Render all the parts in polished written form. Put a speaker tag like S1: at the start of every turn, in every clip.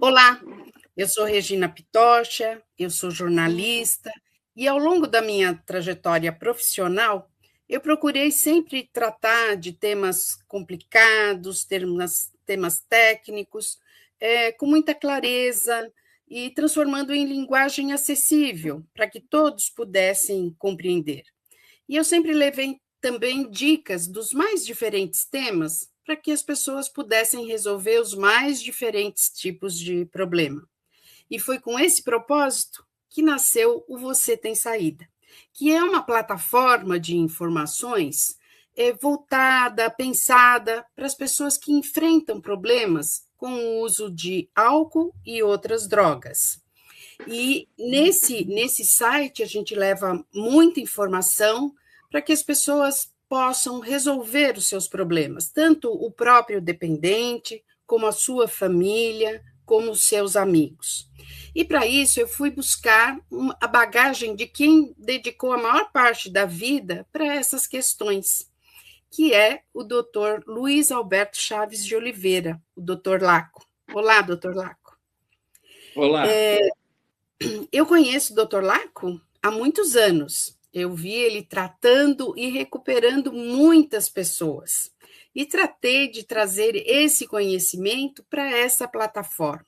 S1: Olá, eu sou Regina Pitocha, eu sou jornalista e ao longo da minha trajetória profissional, eu procurei sempre tratar de temas complicados, temas técnicos, com muita clareza e transformando em linguagem acessível, para que todos pudessem compreender. E eu sempre levei também dicas dos mais diferentes temas para que as pessoas pudessem resolver os mais diferentes tipos de problema. E foi com esse propósito que nasceu o Você Tem Saída, que é uma plataforma de informações voltada, pensada para as pessoas que enfrentam problemas com o uso de álcool e outras drogas. E nesse site a gente leva muita informação para que as pessoas possam resolver os seus problemas, tanto o próprio dependente, como a sua família, como os seus amigos. E para isso eu fui buscar a bagagem de quem dedicou a maior parte da vida para essas questões, que é o doutor Luiz Alberto Chaves de Oliveira, o doutor Laco. Olá, doutor Laco.
S2: Olá.
S1: Eu conheço o doutor Laco há muitos anos. Eu vi ele tratando e recuperando muitas pessoas. E tratei de trazer esse conhecimento para essa plataforma.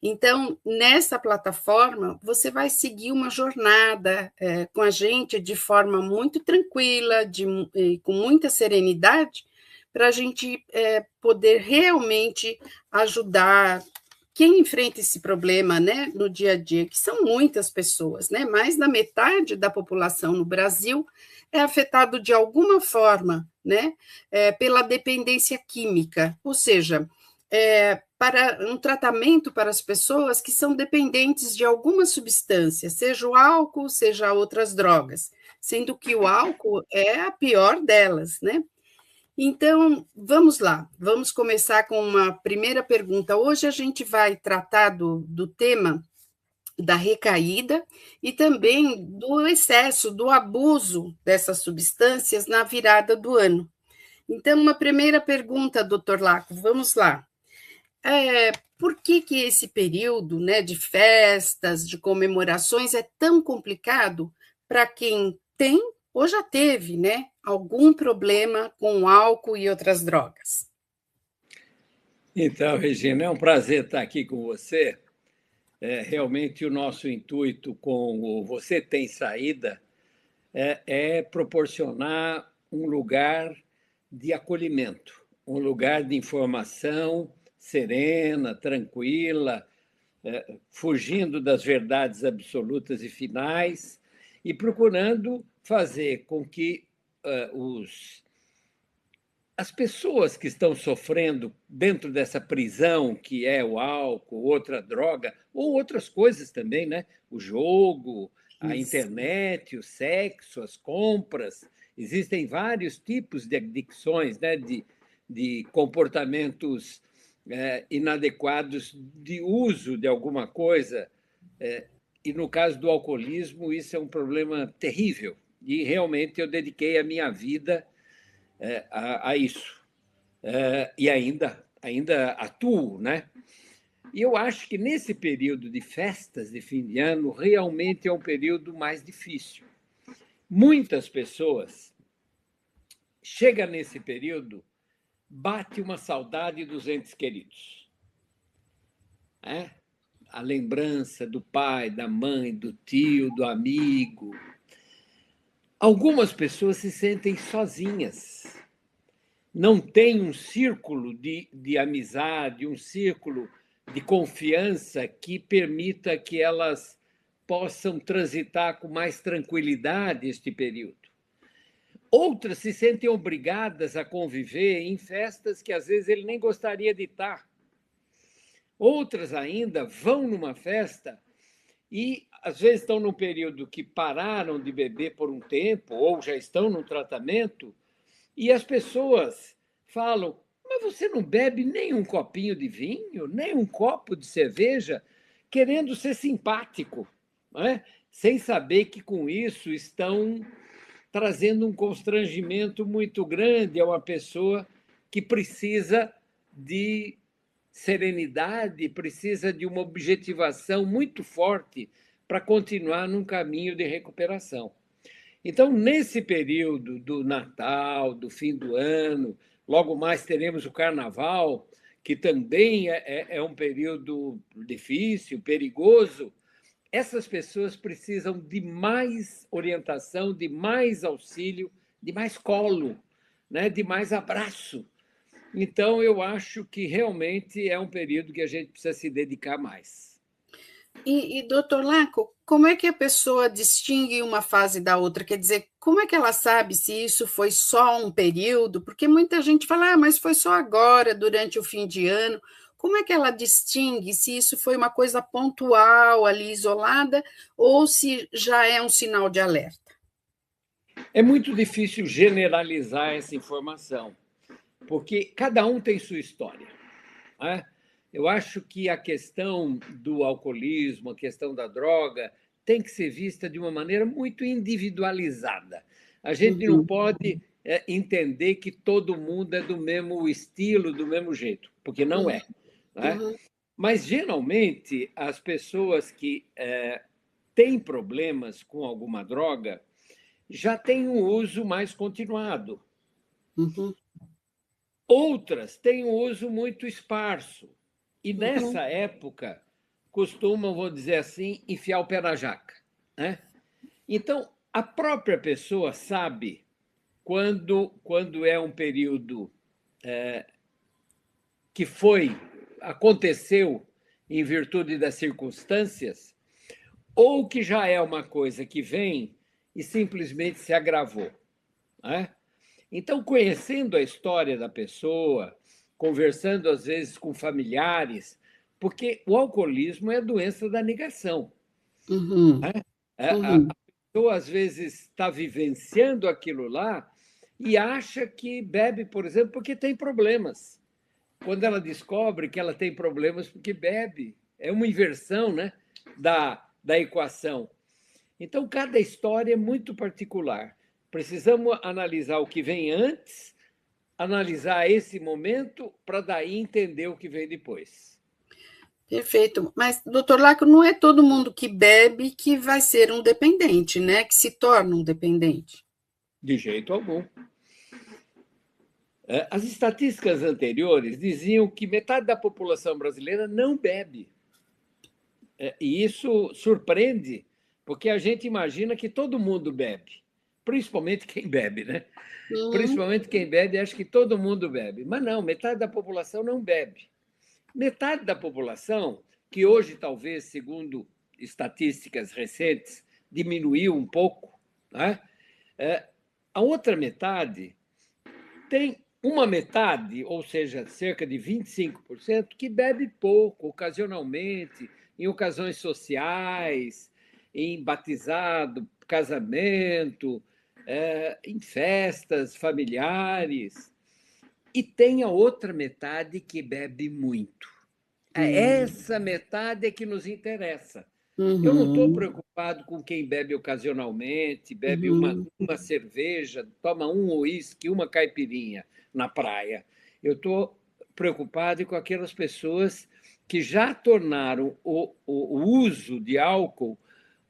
S1: Então, nessa plataforma, você vai seguir uma jornada com a gente de forma muito tranquila, com muita serenidade, para a gente poder realmente ajudar quem enfrenta esse problema, né, no dia a dia, que são muitas pessoas, né? Mais da metade da população no Brasil é afetado de alguma forma, né, pela dependência química, ou seja, para um tratamento para as pessoas que são dependentes de alguma substância, seja o álcool, seja outras drogas, sendo que o álcool é a pior delas, né? Então, vamos lá, vamos começar com uma primeira pergunta. Hoje a gente vai tratar do tema da recaída e também do excesso, do abuso dessas substâncias na virada do ano. Então, uma primeira pergunta, doutor Laco, vamos lá. Por que esse período, né, de festas, de comemorações é tão complicado para quem tem ou já teve, né, algum problema com álcool e outras drogas?
S2: Então, Regina, é um prazer estar aqui com você. Realmente, o nosso intuito com o Você Tem Saída é proporcionar um lugar de acolhimento, um lugar de informação serena, tranquila, fugindo das verdades absolutas e finais e procurando fazer com que as pessoas que estão sofrendo dentro dessa prisão que é o álcool, outra droga, ou outras coisas também, né? O jogo, a
S1: Isso.
S2: internet, o sexo, as compras. Existem vários tipos de adicções, né? De comportamentos inadequados de uso de alguma coisa. E no caso do alcoolismo, isso é um problema terrível. E realmente eu dediquei a minha vida a isso. E ainda atuo, né? E eu acho que nesse período de festas de fim de ano, realmente é um período mais difícil. Muitas pessoas chegam nesse período, bate uma saudade dos entes queridos. Né? A lembrança do pai, da mãe, do tio, do amigo. Algumas pessoas se sentem sozinhas, não tem um círculo de amizade, um círculo de confiança que permita que elas possam transitar com mais tranquilidade este período. Outras se sentem obrigadas a conviver em festas que às vezes ele nem gostaria de estar. Outras ainda vão numa festa e às vezes estão num período que pararam de beber por um tempo ou já estão num tratamento e as pessoas falam: mas você não bebe nem um copinho de vinho, nem um copo de cerveja, querendo ser simpático, não é? Sem saber que com isso estão trazendo um constrangimento muito grande a uma pessoa que precisa de serenidade, precisa de uma objetivação muito forte para continuar num caminho de recuperação. Então, nesse período do Natal, do fim do ano, logo mais teremos o Carnaval, que também é um período difícil, perigoso. Essas pessoas precisam de mais orientação, de mais auxílio, de mais colo, né? De mais abraço. Então, eu acho que realmente é um período que a gente precisa se dedicar mais.
S1: Doutor Laco, como é que a pessoa distingue uma fase da outra? Quer dizer, como é que ela sabe se isso foi só um período? Porque muita gente fala, mas foi só agora, durante o fim de ano. Como é que ela distingue se isso foi uma coisa pontual, ali isolada, ou se já é um sinal de alerta?
S2: É muito difícil generalizar essa informação, porque cada um tem sua história, né? Eu acho que a questão do alcoolismo, a questão da droga, tem que ser vista de uma maneira muito individualizada. A gente não pode entender que todo mundo é do mesmo estilo, do mesmo jeito, porque não é, né?
S1: Uhum,
S2: Mas, geralmente, as pessoas que têm problemas com alguma droga já têm um uso mais continuado.
S1: uhum,
S2: Outras têm um uso muito esparso. E
S1: uhum.
S2: nessa época costumam, vou dizer assim, enfiar o pé na jaca, né? Então, a própria pessoa sabe quando é um período que aconteceu em virtude das circunstâncias, ou que já é uma coisa que vem e simplesmente se agravou, né? Então, conhecendo a história da pessoa, conversando às vezes com familiares, porque o alcoolismo é a doença da negação.
S1: Uhum,
S2: A
S1: uhum.
S2: pessoa às vezes está vivenciando aquilo lá e acha que bebe, por exemplo, porque tem problemas. Quando ela descobre que ela tem problemas porque bebe, é uma inversão, né, da equação. Então, cada história é muito particular. Precisamos analisar o que vem antes, analisar esse momento, para daí entender o que vem depois.
S1: Perfeito. Mas, doutor Laco, não é todo mundo que bebe que vai ser um dependente, né? Que se torna um dependente.
S2: De jeito algum. As estatísticas anteriores diziam que metade da população brasileira não bebe. E isso surpreende, porque a gente imagina que todo mundo bebe, principalmente quem bebe, né?
S1: Uhum,
S2: Principalmente quem bebe, acha que todo mundo bebe. Mas não, metade da população não bebe. Metade da população, que hoje talvez, segundo estatísticas recentes, diminuiu um pouco, né? A outra metade tem uma metade, ou seja, cerca de 25%, que bebe pouco, ocasionalmente, em ocasiões sociais, em batizado, casamento, em festas familiares. E tem a outra metade que bebe muito.
S1: uhum,
S2: Essa metade é que nos interessa. Eu não estou
S1: uhum,
S2: preocupado com quem bebe ocasionalmente, bebe
S1: uhum.
S2: uma cerveja, toma um uísque, uma caipirinha na praia. Eu estou preocupado com aquelas pessoas que já tornaram o uso de álcool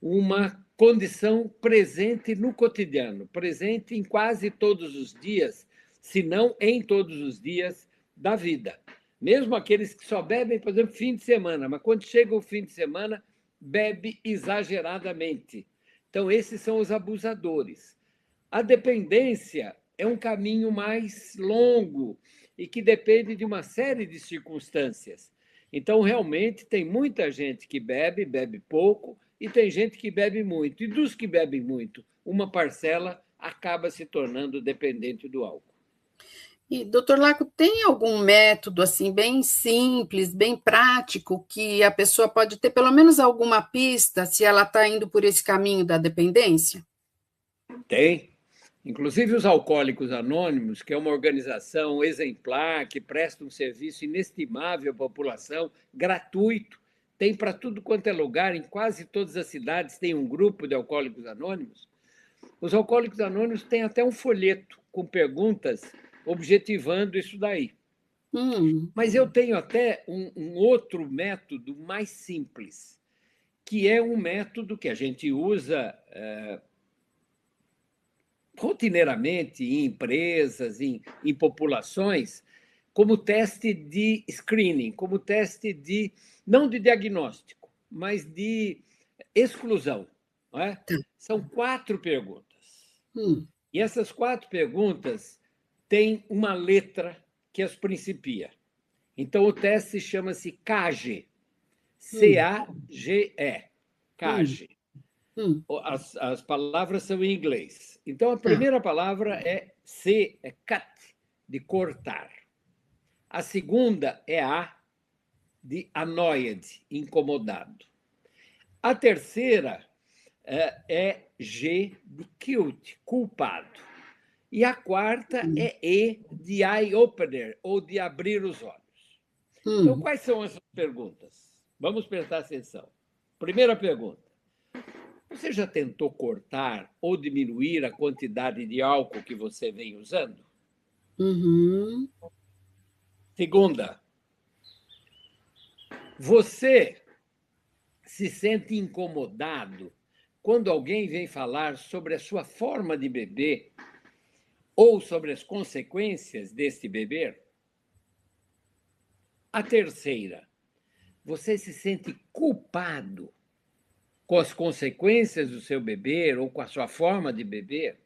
S2: uma condição presente no cotidiano, presente em quase todos os dias, se não em todos os dias da vida. Mesmo aqueles que só bebem, por exemplo, fim de semana, mas quando chega o fim de semana, bebe exageradamente. Então, esses são os abusadores. A dependência é um caminho mais longo e que depende de uma série de circunstâncias. Então, realmente, tem muita gente que bebe, bebe pouco, e tem gente que bebe muito. E dos que bebem muito, uma parcela acaba se tornando dependente do álcool.
S1: E, doutor Laco, tem algum método assim bem simples, bem prático, que a pessoa pode ter pelo menos alguma pista se ela está indo por esse caminho da dependência?
S2: Tem. Inclusive os Alcoólicos Anônimos, que é uma organização exemplar, que presta um serviço inestimável à população, gratuito, tem para tudo quanto é lugar, em quase todas as cidades tem um grupo de Alcoólicos Anônimos. Os Alcoólicos Anônimos têm até um folheto com perguntas objetivando isso daí. Mas eu tenho até um outro método mais simples, que é um método que a gente usa rotineiramente em empresas, em populações, como teste de screening, como teste de, não de diagnóstico, mas de exclusão. Não é?
S1: Tá.
S2: São 4 perguntas.
S1: Hum.
S2: E essas 4 perguntas têm uma letra que as principia. Então, o teste chama-se CAGE. C-A-G-E. CAGE. As palavras são em inglês. Então, a
S1: Tá.
S2: primeira palavra é C, é cut, de cortar. A segunda é A, de annoyed, incomodado. A terceira é G, de cute, culpado. E a quarta é E, de eye-opener, ou de abrir os olhos. Então, quais são essas perguntas? Vamos prestar atenção. Primeira pergunta. Você já tentou cortar ou diminuir a quantidade de álcool que você vem usando?
S1: Uhum.
S2: Segunda, você se sente incomodado quando alguém vem falar sobre a sua forma de beber ou sobre as consequências deste beber? A terceira, você se sente culpado com as consequências do seu beber ou com a sua forma de beber?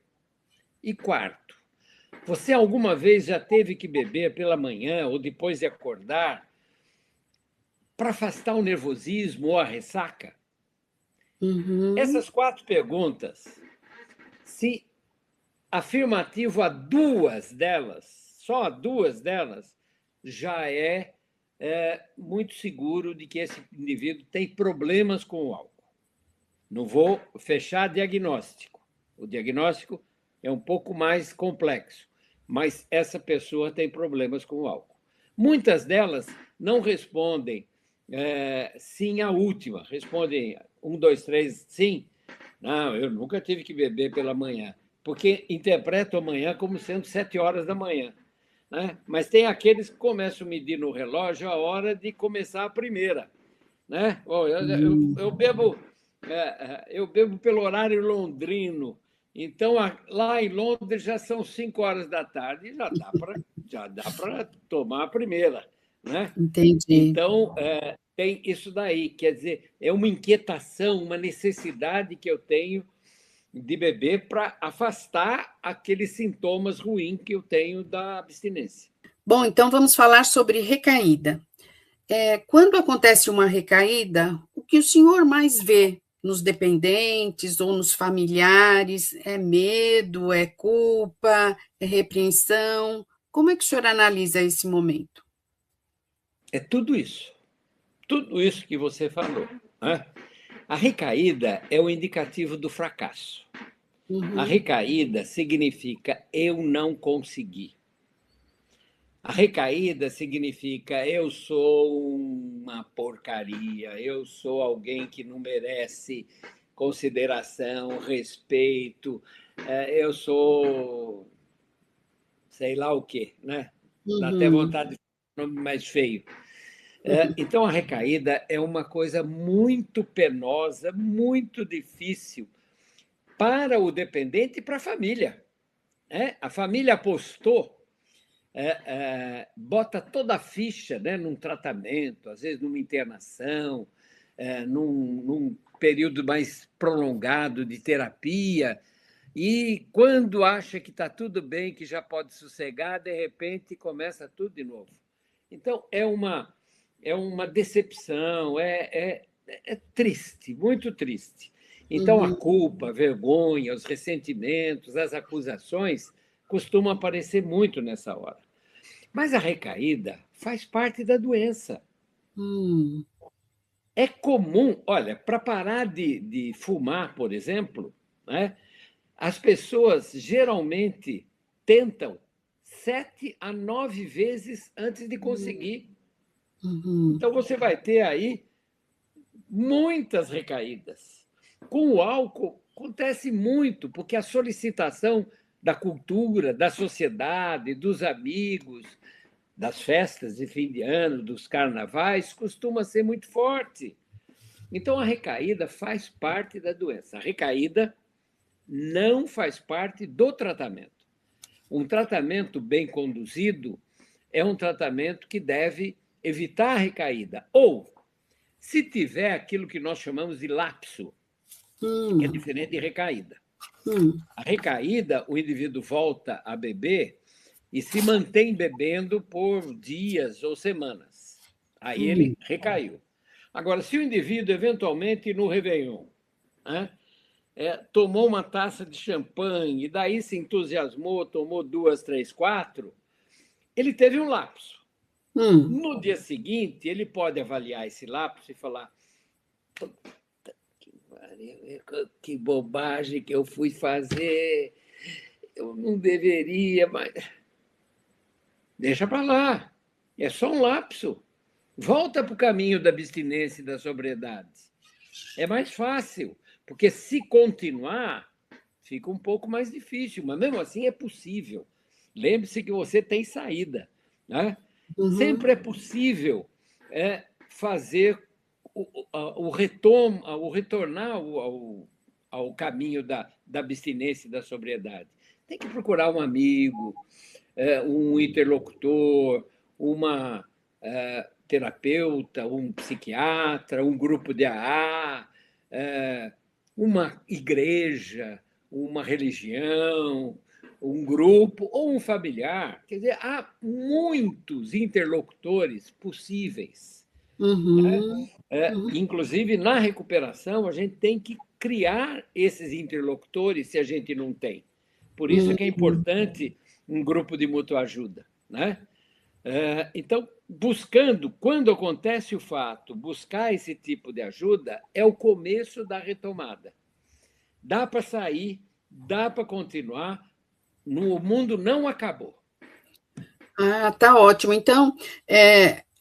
S2: E quarto, você alguma vez já teve que beber pela manhã ou depois de acordar para afastar o nervosismo ou a ressaca?
S1: Uhum.
S2: Essas 4 perguntas, se afirmativo a 2 delas, só a 2 delas, já é muito seguro de que esse indivíduo tem problemas com o álcool. Não vou fechar diagnóstico. O diagnóstico é um pouco mais complexo, mas essa pessoa tem problemas com o álcool. Muitas delas não respondem sim à última, respondem 1, 2, 3, sim. Não, eu nunca tive que beber pela manhã, porque interpretam a manhã como sendo 7 horas da manhã. Né? Mas tem aqueles que começam a medir no relógio a hora de começar a primeira. Né? Eu bebo pelo horário londrino. Então, lá em Londres já são 5 horas da tarde e já dá para tomar a primeira. Né?
S1: Entendi.
S2: Então, tem isso daí. Quer dizer, é uma inquietação, uma necessidade que eu tenho de beber para afastar aqueles sintomas ruins que eu tenho da abstinência.
S1: Bom, então vamos falar sobre recaída. Quando acontece uma recaída, o que o senhor mais vê nos dependentes ou nos familiares? É medo, é culpa, é repreensão? Como é que o senhor analisa esse momento?
S2: É tudo isso que você falou. Né? A recaída é o indicativo do fracasso. A
S1: Uhum.
S2: recaída significa eu não consegui. A recaída significa eu sou uma porcaria, eu sou alguém que não merece consideração, respeito, eu sou sei lá o quê, né? Dá até
S1: Uhum.
S2: vontade de falar um nome mais feio. Então, a recaída é uma coisa muito penosa, muito difícil para o dependente e para a família. Né? A família apostou, bota toda a ficha, né, num tratamento, às vezes numa internação, num período mais prolongado de terapia, e quando acha que está tudo bem, que já pode sossegar, de repente começa tudo de novo. Então, é uma decepção, é triste, muito triste. Então, a
S1: Uhum.
S2: culpa, a vergonha, os ressentimentos, as acusações costumam aparecer muito nessa hora. Mas a recaída faz parte da doença.
S1: Hum.
S2: É comum, olha, para parar de fumar, por exemplo, né, as pessoas geralmente tentam 7 a 9 vezes antes de conseguir.
S1: Uhum.
S2: Então, você vai ter aí muitas recaídas. Com o álcool, acontece muito, porque a solicitação da cultura, da sociedade, dos amigos, das festas de fim de ano, dos carnavais, costuma ser muito forte. Então, a recaída faz parte da doença. A recaída não faz parte do tratamento. Um tratamento bem conduzido é um tratamento que deve evitar a recaída. Ou, se tiver aquilo que nós chamamos de lapso, que é diferente de recaída. A recaída, o indivíduo volta a beber e se mantém bebendo por dias ou semanas. Aí ele recaiu. Agora, se o indivíduo, eventualmente, no Réveillon, né, tomou uma taça de champanhe e daí se entusiasmou, tomou 2, 3, 4, ele teve um lapso. No dia seguinte, ele pode avaliar esse lapso e falar: que bobagem que eu fui fazer, eu não deveria, mas deixa para lá, é só um lapso. Volta para o caminho da abstinência e da sobriedade. É mais fácil, porque se continuar, fica um pouco mais difícil, mas mesmo assim é possível. Lembre-se que você tem saída, né? Sempre é possível fazer o retornar ao caminho da abstinência e da sobriedade. Tem que procurar um amigo, um interlocutor, uma terapeuta, um psiquiatra, um grupo de AA, uma igreja, uma religião, um grupo ou um familiar. Quer dizer, há muitos interlocutores possíveis. Inclusive, na recuperação, a gente tem que criar esses interlocutores se a gente não tem. Por isso que é importante um grupo de mútua ajuda, né? Então, buscando, quando acontece o fato, buscar esse tipo de ajuda é o começo da retomada. Dá para sair, dá para continuar, o mundo não acabou.
S1: Ah, tá ótimo. Então,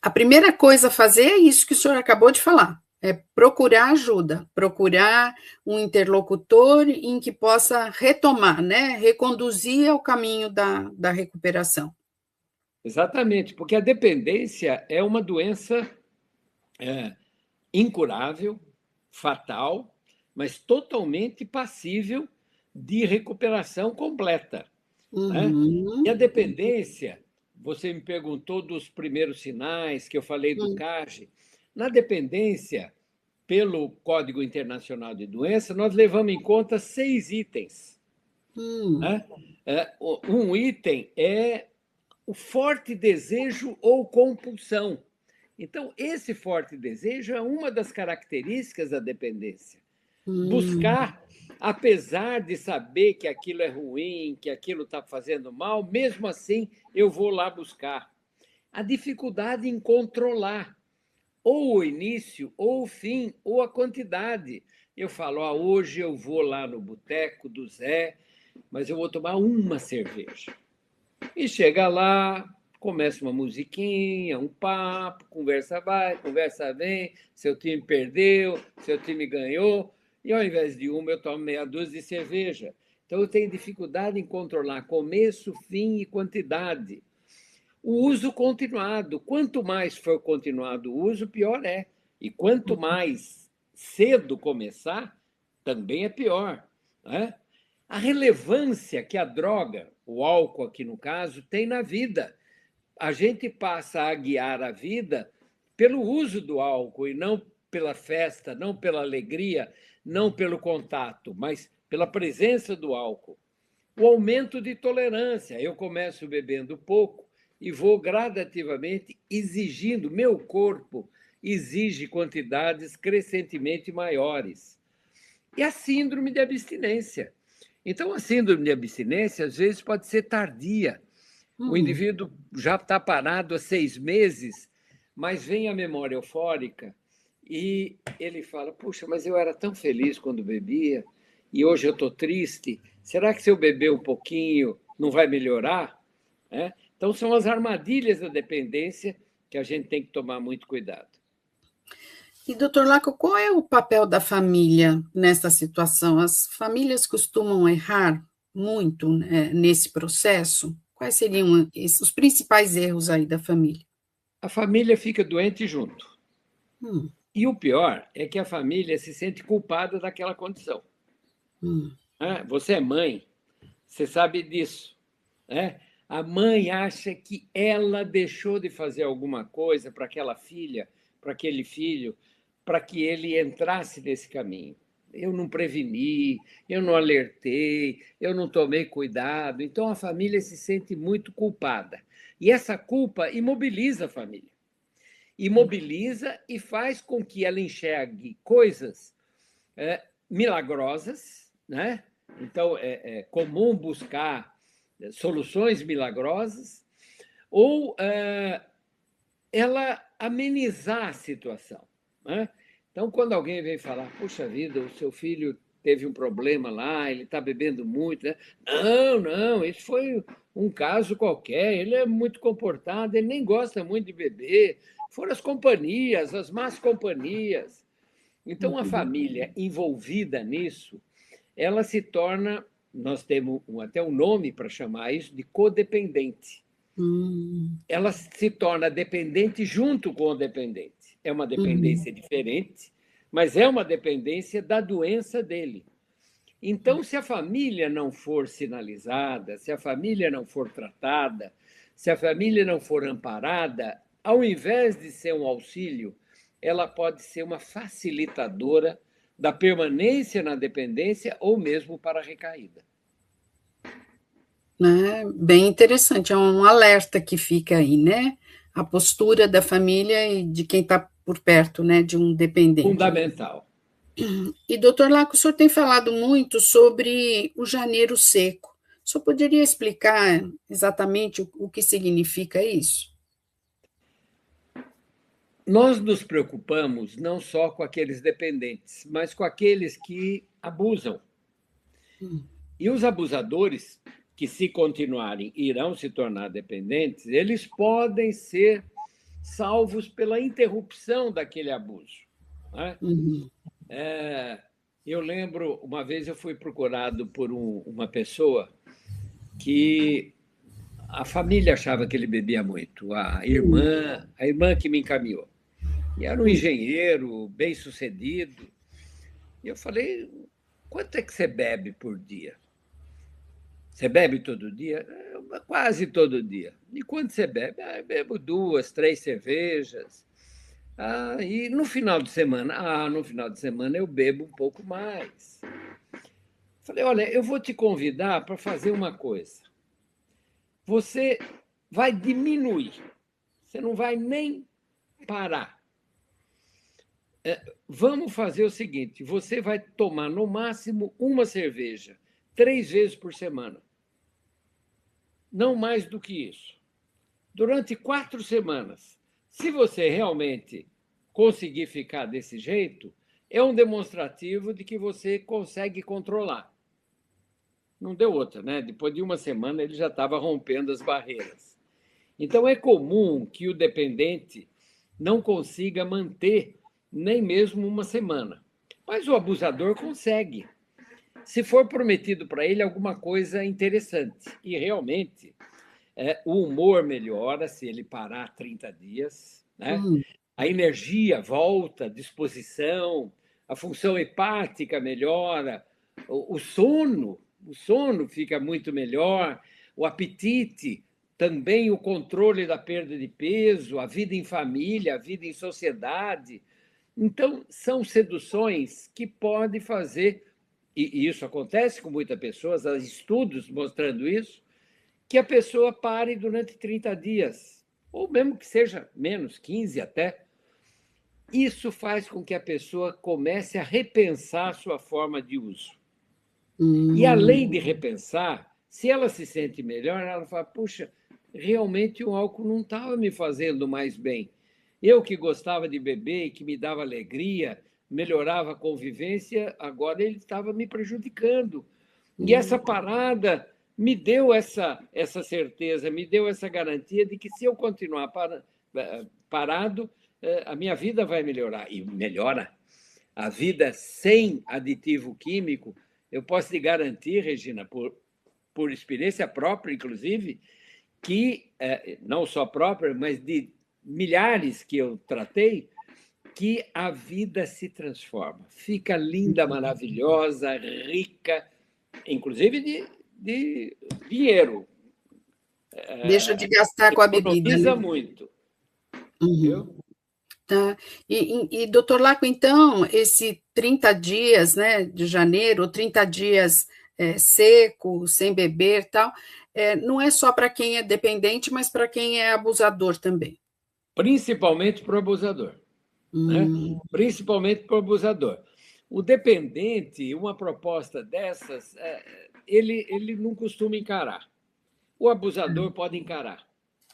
S1: a primeira coisa a fazer é isso que o senhor acabou de falar, é procurar ajuda, procurar um interlocutor em que possa retomar, né, reconduzir ao caminho da recuperação.
S2: Exatamente, porque a dependência é uma doença incurável, fatal, mas totalmente passível de recuperação completa. Né? E a dependência, você me perguntou dos primeiros sinais que eu falei do CAGE. Na dependência, pelo Código Internacional de Doença, nós levamos em conta 6 itens. Né? Um item é o forte desejo ou compulsão. Então, esse forte desejo é uma das características da dependência. Buscar, apesar de saber que aquilo é ruim, que aquilo está fazendo mal, mesmo assim eu vou lá buscar. A dificuldade em controlar ou o início, ou o fim, ou a quantidade. Eu falo, hoje eu vou lá no boteco do Zé, mas eu vou tomar uma cerveja. E chega lá, começa uma musiquinha, um papo, conversa vai, conversa vem, seu time perdeu, seu time ganhou, e ao invés de uma, eu tomo meia dúzia de cerveja. Então, eu tenho dificuldade em controlar começo, fim e quantidade. O uso continuado. Quanto mais for continuado o uso, pior é. E quanto mais cedo começar, também é pior. Né? A relevância que a droga, o álcool aqui no caso, tem na vida. A gente passa a guiar a vida pelo uso do álcool e não pela festa, não pela alegria, não pelo contato, mas pela presença do álcool. O aumento de tolerância. Eu começo bebendo pouco e vou gradativamente exigindo, meu corpo exige quantidades crescentemente maiores. E a síndrome de abstinência. Então, a síndrome de abstinência, às vezes, pode ser tardia. O indivíduo já está parado há 6 meses, mas vem a memória eufórica e ele fala, puxa, mas eu era tão feliz quando bebia e hoje eu estou triste. Será que se eu beber um pouquinho não vai melhorar? Então, são as armadilhas da dependência que a gente tem que tomar muito cuidado.
S1: E, doutor Laco, qual é o papel da família nessa situação? As famílias costumam errar muito, né, nesse processo? Quais seriam os principais erros aí da família?
S2: A família fica doente junto.
S1: Hum,
S2: E o pior é que a família se sente culpada daquela condição.
S1: hum,
S2: Né? Você é mãe, você sabe disso. Né? A mãe acha que ela deixou de fazer alguma coisa para aquela filha, para aquele filho, para que ele entrasse nesse caminho. Eu não preveni, eu não alertei, eu não tomei cuidado. Então a família se sente muito culpada. E essa culpa imobiliza a família. Imobiliza e faz com que ela enxergue coisas milagrosas, né? Então é comum buscar soluções milagrosas, ou ela amenizar a situação. Né? Então, quando alguém vem falar, puxa vida, o seu filho teve um problema lá, ele está bebendo muito. Né? Não, não, isso foi um caso qualquer, ele é muito comportado, ele nem gosta muito de beber. Foram as companhias, as más companhias. Então, a
S1: uhum,
S2: família envolvida nisso, ela se torna, nós temos até um nome para chamar isso, de codependente.
S1: hum,
S2: Ela se torna dependente junto com o dependente. É uma
S1: uhum.
S2: dependência diferente, mas é uma dependência da doença dele. Então, se a família não for sinalizada, se a família não for tratada, se a família não for amparada, ao invés de ser um auxílio, ela pode ser uma facilitadora da permanência na dependência ou mesmo para a recaída.
S1: Né? Bem interessante, é um alerta que fica aí, né? A postura da família e de quem está por perto, né, de um dependente.
S2: Fundamental.
S1: E, doutor Laco, o senhor tem falado muito sobre o janeiro seco. O senhor poderia explicar exatamente o que significa isso?
S2: Nós nos preocupamos não só com aqueles dependentes, mas com aqueles que abusam.
S1: Hum,
S2: E os abusadores, que se continuarem irão se tornar dependentes, eles podem ser salvos pela interrupção daquele abuso. Né?
S1: uhum,
S2: Eu lembro, uma vez eu fui procurado por uma pessoa que a família achava que ele bebia muito, a irmã que me encaminhou. E era um
S1: hum,
S2: engenheiro bem sucedido. E eu falei, quanto é que você bebe por dia? Você bebe todo dia? Quase todo dia. E quando você bebe? Eu bebo 2, 3 cervejas. E no final de semana? No final de semana eu bebo um pouco mais. Falei, olha, eu vou te convidar para fazer uma coisa. Você vai diminuir. Você não vai nem parar. Vamos fazer o seguinte: você vai tomar no máximo uma cerveja, 3 vezes por semana. Não mais do que isso. Durante 4 semanas. Se você realmente conseguir ficar desse jeito, é um demonstrativo de que você consegue controlar. Não deu outra, né? Depois de uma semana ele já estava rompendo as barreiras. Então é comum que o dependente não consiga manter nem mesmo uma semana. Mas o abusador consegue. Se for prometido para ele alguma coisa interessante. E realmente o humor melhora se ele parar 30 dias, né?
S1: hum,
S2: A energia volta, a disposição, a função hepática melhora, o sono fica muito melhor, o apetite, também o controle da perda de peso, a vida em família, a vida em sociedade. Então, são seduções que podem fazer, e isso acontece com muitas pessoas, há estudos mostrando isso, que a pessoa pare durante 30 dias, ou mesmo que seja menos, 15 até. Isso faz com que a pessoa comece a repensar a sua forma de uso. E
S1: hum,
S2: além de repensar, se ela se sente melhor, ela fala: puxa, realmente o álcool não estava me fazendo mais bem. Eu que gostava de beber e que me dava alegria, melhorava a convivência, agora ele estava me prejudicando. E essa
S1: hum.
S2: parada me deu essa certeza, me deu essa garantia de que se eu continuar parado, a minha vida vai melhorar. E melhora. A vida sem aditivo químico, eu posso te garantir, Regina, por experiência própria, inclusive, que, não só própria, mas de milhares que eu tratei, que a vida se transforma, fica linda, maravilhosa, rica, inclusive de dinheiro.
S1: Deixa de gastar com a bebida,
S2: Economiza
S1: né?
S2: muito.
S1: Uhum.
S2: Viu?
S1: Tá. Doutor Laco, então, esse 30 dias, né, de janeiro, ou 30 dias seco, sem beber, tal, não é só para quem é dependente, mas para quem é abusador também.
S2: Principalmente para o abusador. Né? Principalmente para o abusador. O dependente, uma proposta dessas, ele não costuma encarar. O abusador pode encarar.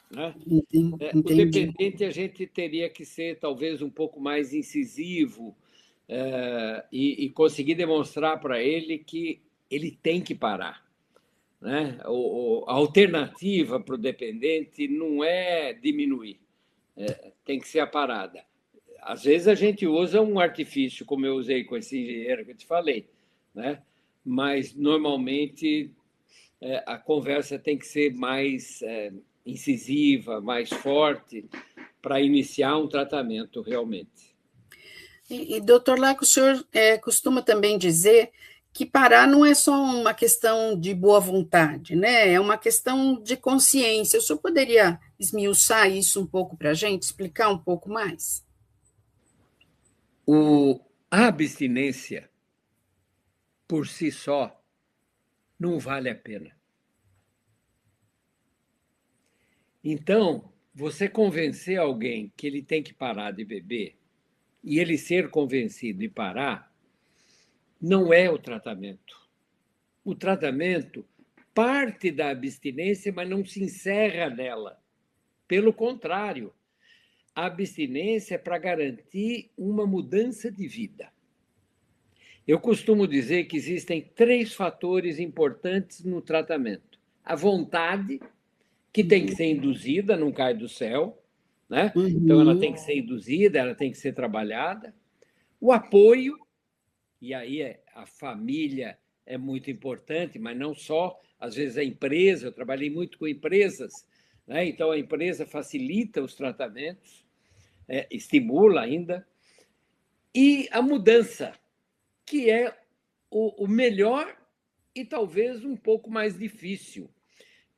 S2: Né? O
S1: Entendi.
S2: dependente, a gente teria que ser talvez um pouco mais incisivo e conseguir demonstrar para ele que ele tem que parar. Né? A alternativa para o dependente não é diminuir, tem que ser a parada. Às vezes a gente usa um artifício, como eu usei com esse engenheiro que eu te falei, né? Mas normalmente a conversa tem que ser mais incisiva, mais forte, para iniciar um tratamento realmente.
S1: Doutor Laco, o senhor costuma também dizer que parar não é só uma questão de boa vontade, né? É uma questão de consciência. O senhor poderia esmiuçar isso um pouco para a gente, explicar um pouco mais?
S2: A abstinência, por si só, não vale a pena. Então, você convencer alguém que ele tem que parar de beber e ele ser convencido e parar, não é o tratamento. O tratamento parte da abstinência, mas não se encerra nela. Pelo contrário, a abstinência é para garantir uma mudança de vida. Eu costumo dizer que existem 3 fatores importantes no tratamento: a vontade, que tem que ser induzida, não cai do céu, né? Então ela tem que ser induzida, ela tem que ser trabalhada. O apoio, e aí a família é muito importante, mas não só, às vezes a empresa, eu trabalhei muito com empresas, né? Então a empresa facilita os tratamentos, estimula ainda. E a mudança, que é o melhor e talvez um pouco mais difícil,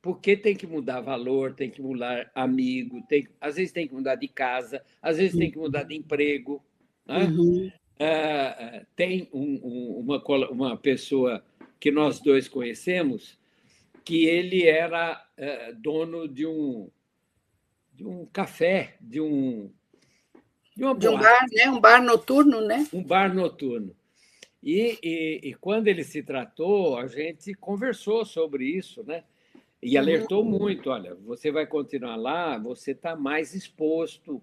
S2: porque tem que mudar valor, tem que mudar amigo, às vezes tem que mudar de casa, às vezes tem que mudar de emprego. Né?
S1: Uhum.
S2: Tem uma pessoa que nós dois conhecemos que ele era dono de um café, de uma
S1: De um
S2: boate,
S1: bar, né? Um bar noturno, né?
S2: um bar noturno. E quando ele se tratou, a gente conversou sobre isso, né? E alertou muito: olha, você vai continuar lá, você está mais exposto,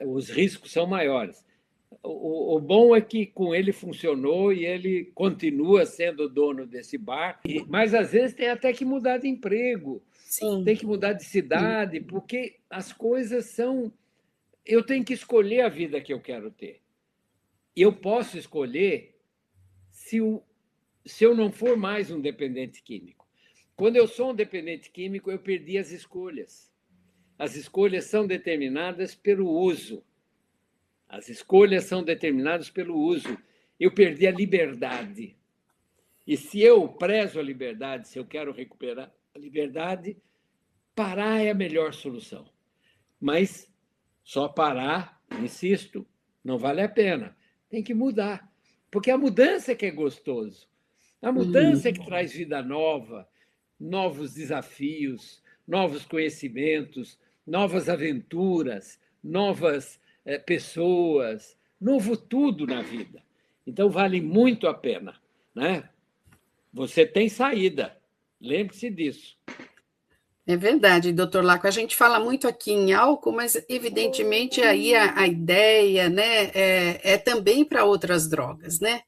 S2: os riscos são maiores. O bom é que com ele funcionou e ele continua sendo dono desse bar, mas às vezes tem até que mudar de emprego,
S1: Sim.
S2: tem que mudar de cidade, porque as coisas são. Eu tenho que escolher a vida que eu quero ter. E eu posso escolher se eu não for mais um dependente químico. Quando eu sou um dependente químico, eu perdi as escolhas. As escolhas são determinadas pelo uso. As escolhas são determinadas pelo uso. Eu perdi a liberdade. E se eu prezo a liberdade, se eu quero recuperar a liberdade, parar é a melhor solução. Mas só parar, insisto, não vale a pena. Tem que mudar. Porque a mudança é que é gostoso. A mudança é que traz vida nova, novos desafios, novos conhecimentos, novas aventuras, novas pessoas, novo tudo na vida. Então, vale muito a pena. Né? Você tem saída, lembre-se disso.
S1: É verdade, doutor Laco. A gente fala muito aqui em álcool, mas evidentemente aí a ideia, né, é também para outras drogas, né?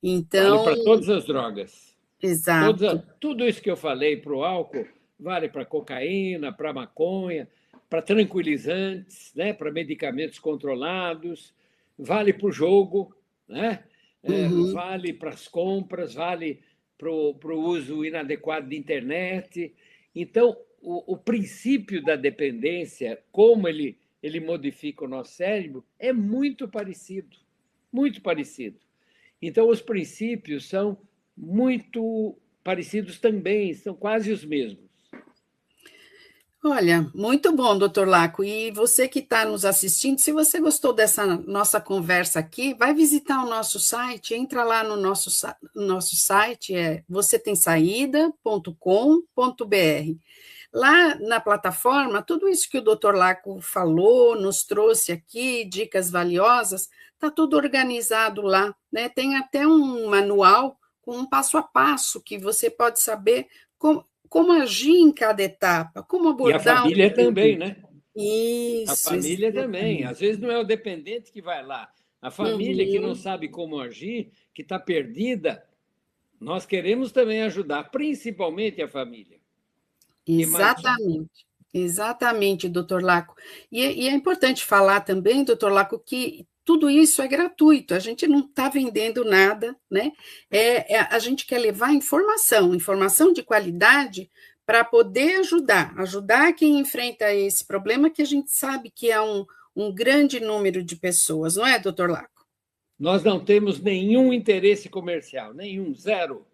S2: Vale
S1: Então,
S2: para todas as drogas.
S1: exato.
S2: Tudo isso que eu falei para o álcool vale para cocaína, para maconha, para tranquilizantes, né? Para medicamentos controlados, vale para o jogo, né?
S1: Uhum.
S2: Vale para as compras, vale para o uso inadequado de internet. Então, o princípio da dependência, como ele modifica o nosso cérebro, é muito parecido, muito parecido. Então, os princípios são muito parecidos também, são quase os mesmos.
S1: Olha, muito bom, doutor Laco. E você que está nos assistindo, se você gostou dessa nossa conversa aqui, vai visitar o nosso site, entra lá no nosso site, é vocêtemsaída.com.br. Lá na plataforma, tudo isso que o doutor Laco falou, nos trouxe aqui, dicas valiosas, está tudo organizado lá, né? Tem até um manual com um passo a passo que você pode saber como agir em cada etapa, como
S2: E a
S1: abordar um
S2: família também,
S1: dependente.
S2: né? A
S1: Isso,
S2: família também.
S1: exatamente.
S2: Às vezes não é o dependente que vai lá. A família que não
S1: Uhum,
S2: sabe como agir, que está perdida, nós queremos também ajudar, principalmente a família. E mais.
S1: exatamente. Exatamente, doutor Laco. E é importante falar também, doutor Laco, que tudo isso é gratuito, a gente não está vendendo nada, né? A gente quer levar informação, informação de qualidade para poder ajudar quem enfrenta esse problema que a gente sabe que é um grande número de pessoas, não é, doutor Laco?
S2: Nós não temos nenhum interesse comercial, nenhum, zero.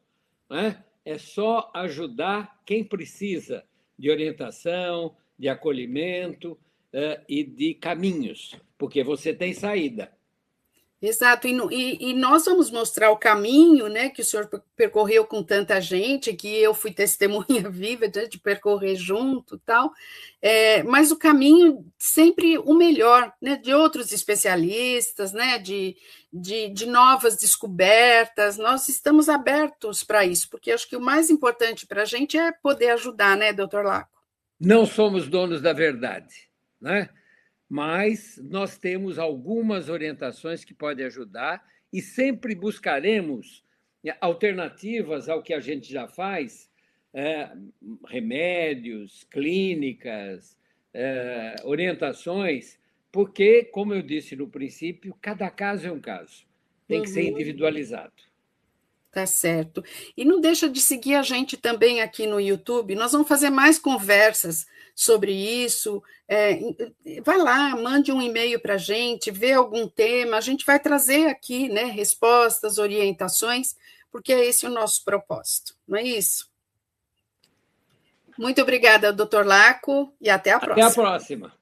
S2: Né? É só ajudar quem precisa de orientação, de acolhimento e de caminhos, porque você tem saída.
S1: Exato, e nós vamos mostrar o caminho, né, que o senhor percorreu com tanta gente, que eu fui testemunha viva de percorrer junto, tal, mas o caminho sempre o melhor, né, de outros especialistas, né, de novas descobertas, nós estamos abertos para isso, porque acho que o mais importante para a gente é poder ajudar, né, doutor Laco?
S2: Não somos donos da verdade, né? Mas nós temos algumas orientações que podem ajudar e sempre buscaremos alternativas ao que a gente já faz, remédios, clínicas, orientações, porque, como eu disse no princípio, cada caso é um caso, tem que ser
S1: Uhum.
S2: individualizado.
S1: Tá certo. E não deixa de seguir a gente também aqui no YouTube. Nós vamos fazer mais conversas sobre isso. Vai lá, mande um e-mail para a gente, vê algum tema. A gente vai trazer aqui, né, respostas, orientações, porque é esse o nosso propósito, não é isso? Muito obrigada, doutor Laco, e até a
S2: Até a
S1: próxima.
S2: próxima.